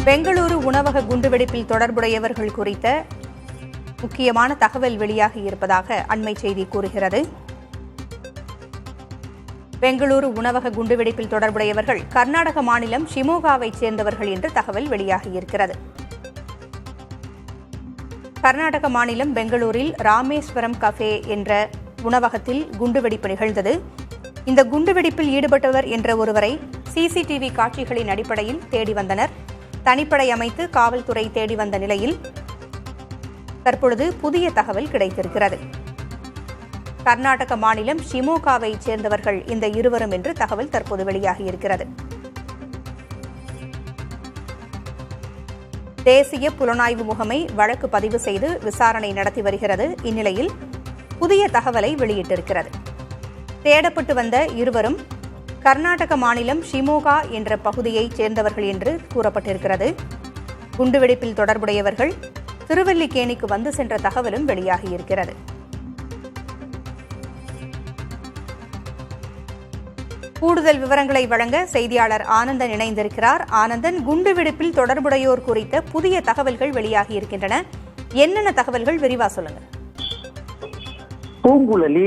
பெங்களூரு உணவக குண்டுவெடிப்பில் தொடர்புடையவர்கள் குறித்த முக்கியமான தகவல் வெளியாகி இருப்பதாக அண்மை செய்தி கூறுகிறது. பெங்களூரு உணவக குண்டுவெடிப்பில் தொடர்புடையவர்கள் கர்நாடக மாநிலம் ஷிமோகாவைச் சேர்ந்தவர்கள் என்று தகவல் வெளியாகியிருக்கிறது. கர்நாடக மாநிலம் பெங்களூரில் ராமேஸ்வரம் கஃபே என்ற உணவகத்தில் குண்டுவெடிப்பு நிகழ்ந்தது. இந்த குண்டுவெடிப்பில் ஈடுபட்டவர் என்ற ஒருவரை சிசிடிவி காட்சிகளின் அடிப்படையில் தேடி வந்தனர். தனிப்படை அமைத்து காவல்துறை தேடி வந்த நிலையில் தற்பொழுது புதிய தகவல் கிடைத்திருக்கிறது. கர்நாடக மாநிலம் ஷிமோகாவை சேர்ந்தவர்கள் இந்த இருவரும் என்று தகவல் தற்போது வெளியாகியிருக்கிறது. தேசிய புலனாய்வு முகமை வழக்கு பதிவு செய்து விசாரணை நடத்தி வருகிறது. இந்நிலையில் புதிய தகவலை வெளியிட்டிருக்கிறது. தேடப்பட்டு வந்த இருவரும் கர்நாடக மாநிலம் ஷிமோகா என்ற பகுதியைச் சேர்ந்தவர்கள் என்று கூறப்பட்டிருக்கிறது. குண்டுவெடிப்பில் தொடர்புடையவர்கள் திருவல்லிக்கேணிக்கு வந்து சென்ற தகவலும் வெளியாகியிருக்கிறது. கூடுதல் விவரங்களை வழங்க செய்தியாளர் ஆனந்தன் இணைந்திருக்கிறார். ஆனந்தன், குண்டுவெடிப்பில் தொடர்புடையோர் குறித்த புதிய தகவல்கள் வெளியாகியிருக்கின்றன. என்னென்ன தகவல்கள் விரிவா சொல்லுங்க. பூங்குழலி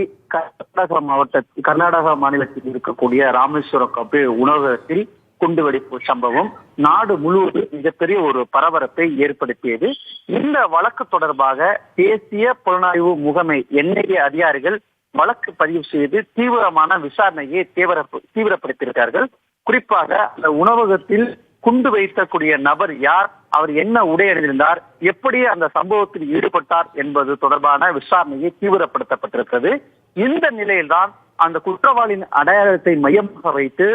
கர்நாடக மாநிலத்தில் இருக்கக்கூடிய ராமேஸ்வரம் கஃபே உணவகத்தில் குண்டுவெடிப்பு சம்பவம் நாடு முழுவதும் மிகப்பெரிய ஒரு பரபரப்பை ஏற்படுத்தியது. இந்த வழக்கு தொடர்பாக தேசிய புலனாய்வு முகமை NIA அதிகாரிகள் வழக்கு பதிவு செய்து தீவிரமான விசாரணையை தீவிரப்படுத்தியிருக்கார்கள். குறிப்பாக அந்த உணவகத்தில் குண்டு வைக்கக்கூடிய நபர் யார், அவர் என்ன உடை அணிந்திருந்தார், எப்படி அந்த சம்பவத்தில் ஈடுபட்டார் என்பது தொடர்பான விசாரணையை தீவிரப்படுத்தப்பட்டிருக்கிறது. இந்த நிலையில்தான் அந்த குற்றவாளியின் அடையாளத்தை மையமாக வைத்து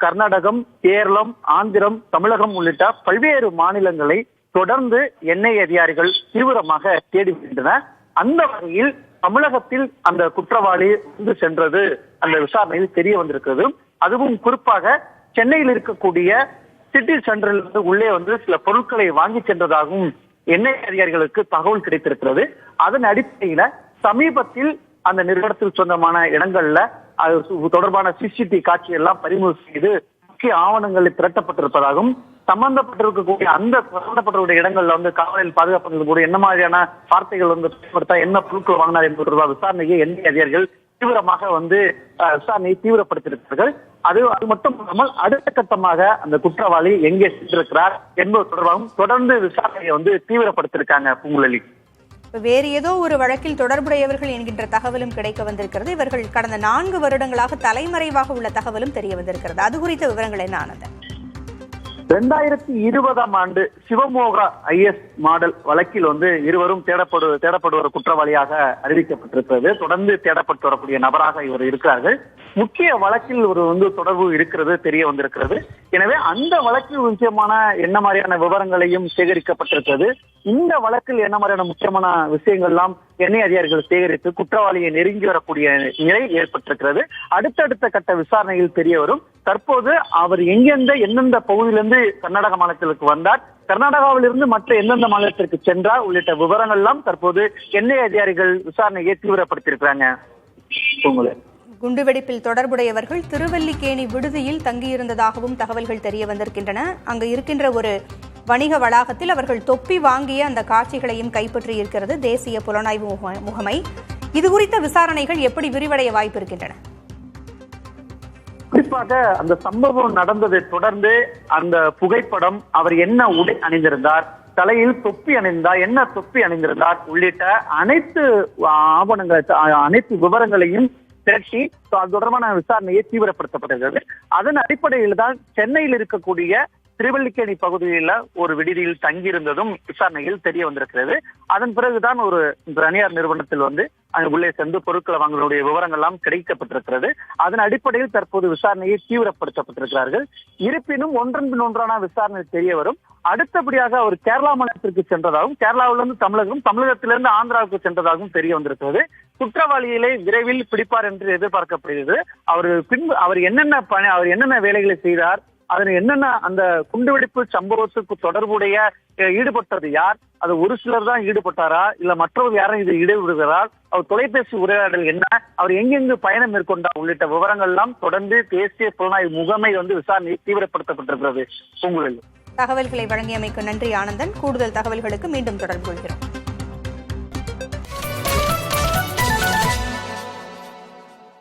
கர்நாடகம், கேரளம், ஆந்திரம், தமிழகம் உள்ளிட்ட பல்வேறு மாநிலங்களை தொடர்ந்து NIA அதிகாரிகள் தீவிரமாக தேடி வருகின்றனர். அந்த வகையில் தமிழகத்தில் அந்த குற்றவாளி வந்து சென்றது அந்த விசாரணையில் தெரிய வந்திருக்கிறது. அதுவும் குறிப்பாக சென்னையில் இருக்கக்கூடிய சிட்டி சென்டரில் இருந்து உள்ளே வந்து சில பொருட்களை வாங்கி சென்றதாகவும் NIA அதிகாரிகளுக்கு தகவல் கிடைத்திருக்கிறது. அதன் அடிப்படையில சமீபத்தில் அந்த நிறுவனத்தில் சொந்தமான இடங்கள்ல அது தொடர்பான CCTV காட்சி எல்லாம் பறிமுதல் செய்து முக்கிய ஆவணங்களை திரட்டப்பட்டிருப்பதாகவும் சம்பந்தப்பட்டிருக்கக்கூடிய அந்த சம்பந்தப்பட்ட இடங்கள்ல வந்து காவலில் பாதுகாப்பு கூட என்ன மாதிரியான வார்த்தைகள் வந்து பயன்படுத்தா, என்ன பொருட்கள் வாங்கினார் என்பது தொடர்பாக விசாரணையை NIA அதிகாரிகள் தீவிரமாக வந்து விசாரணையை தீவிரப்படுத்தியிருக்கிறார்கள். அது மட்டும் இல்லாமல் அடுத்த கட்டமாக அந்த குற்றவாளி எங்கே சென்றிருக்கிறார் என்பது தொடர்பாகவும் தொடர்ந்து விசாரணையை வந்து தீவிரப்படுத்தியிருக்காங்க. பூங்குழலி, வேறு ஏதோ ஒரு வழக்கில் தொடர்புடையவர்கள் என்கின்ற தகவலும் கிடைக்க வந்திருக்கிறது. இவர்கள் கடந்த 4 வருடங்களாக தலைமறைவாக உள்ள தகவலும் தெரிய வந்திருக்கிறது. அது குறித்த விவரங்கள் என்ன ஆனது? 2020ஆம் ஆண்டு சிவமோகா IS மாடல் வழக்கில் வந்து இருவரும் தேடப்படுவர் குற்றவாளியாக அறிவிக்கப்பட்டிருக்கிறது. தொடர்ந்து தேடப்பட்டு வரக்கூடிய நபராக இவர் இருக்கிறார்கள். முக்கிய வழக்கில் ஒரு வந்து தொடர்பு இருக்கிறது தெரிய வந்திருக்கிறது. எனவே அந்த வழக்கில் முக்கியமான என்ன மாதிரியான விவரங்களையும் சேகரிக்கப்பட்டிருக்கிறது. இந்த வழக்கில் என்ன மாதிரியான முக்கியமான விஷயங்கள் எல்லாம் NIA அதிகாரிகள் சேகரித்து குற்றவாளியை நெருங்கி வரக்கூடிய நிலை ஏற்பட்டிருக்கிறது. அடுத்தடுத்த கட்ட விசாரணையில் தெரிய வரும். தற்போது அவர் எந்தெந்த பகுதியிலிருந்து கர்நாடக மாநிலத்திற்கு வந்தார், கர்நாடகாவிலிருந்து மற்ற எந்தெந்த மாநிலத்திற்கு சென்றார் உள்ளிட்ட விவரங்கள் எல்லாம் தற்போது NIA அதிகாரிகள் விசாரணையை தீவிரப்படுத்தியிருக்கிறாங்க. குண்டுவெடிப்பில் தொடர்புடையவர்கள் திருவல்லிக்கேணி விடுதியில் தங்கியிருந்ததாகவும் தகவல்கள் தெரிய வந்திருக்கின்றன. அங்கு இருக்கின்ற ஒரு வணிக வளாகத்தில் அவர்கள் தொப்பி வாங்கிய அந்த காட்சிகளையும் கைப்பற்றியிருக்கிறது தேசிய புலனாய்வு முகமை. இது குறித்த விசாரணைகள் எப்படி விரிவடைய வாய்ப்பு இருக்கின்றன? குறிப்பாக அந்த சம்பவம் நடந்ததை தொடர்ந்து அந்த புகைப்படம், அவர் என்ன உடை அணிந்திருந்தார், தலையில் தொப்பி அணிந்தார், என்ன தொப்பி அணிந்திருந்தார் உள்ளிட்ட அனைத்து ஆவணங்கள், அனைத்து விவரங்களையும் திரட்டி அது தொடர்பான விசாரணையை தீவிரப்படுத்தப்பட்டிருக்கிறது. அதன் அடிப்படையில் தான் சென்னையில் இருக்கக்கூடிய திருவல்லிக்கேணி பகுதியில் ஒரு விடுதியில் தங்கியிருந்ததும் விசாரணையில் தெரிய வந்திருக்கிறது. அதன் பிறகுதான் ஒரு தனியார் நிறுவனத்தில் வந்து உள்ளே சென்று பொருட்களை வாங்கக்கூடிய விவரங்கள் எல்லாம் கிடைக்கப்பட்டிருக்கிறது. அதன் அடிப்படையில் தற்போது விசாரணையை தீவிரப்படுத்தப்பட்டிருக்கிறார்கள். இருப்பினும் ஒன்றன் பின் ஒன்றான விசாரணை தெரிய வரும். அடுத்தபடியாக அவர் கேரளா மாநிலத்திற்கு சென்றதாகவும், கேரளாவிலிருந்து தமிழகம், தமிழகத்திலிருந்து ஆந்திராவுக்கு சென்றதாகவும் தெரிய வந்திருக்கிறது. குற்றவாளிகளை விரைவில் பிடிப்பார் என்று எதிர்பார்க்கப்படுகிறது. அவர் என்னென்ன வேலைகளை செய்தார், அதன் என்னென்ன அந்த குண்டுவெடிப்பு சம்பவத்துக்கு தொடர்புடைய ஈடுபட்டது யார், அது ஒரு சிலர் தான் ஈடுபட்டாரா, இல்ல மற்றவர்கள் யாரும் இதில் ஈடுபடுகிறார், அவர் தொலைபேசி உரையாடல் என்ன, அவர் எங்கெங்கு பயணம் மேற்கொண்டார் உள்ளிட்ட விவரங்கள் எல்லாம் தொடர்ந்து தேசிய புலனாய்வு முகமை வந்து விசாரணை தீவிரப்படுத்தப்பட்டிருக்கிறது. பூங்குழலி. தகவல்களை வழங்கியமைக்கு நன்றி ஆனந்தன். கூடுதல் தகவல்களுக்கு மீண்டும் தொடர்பு கொள்கிறோம்.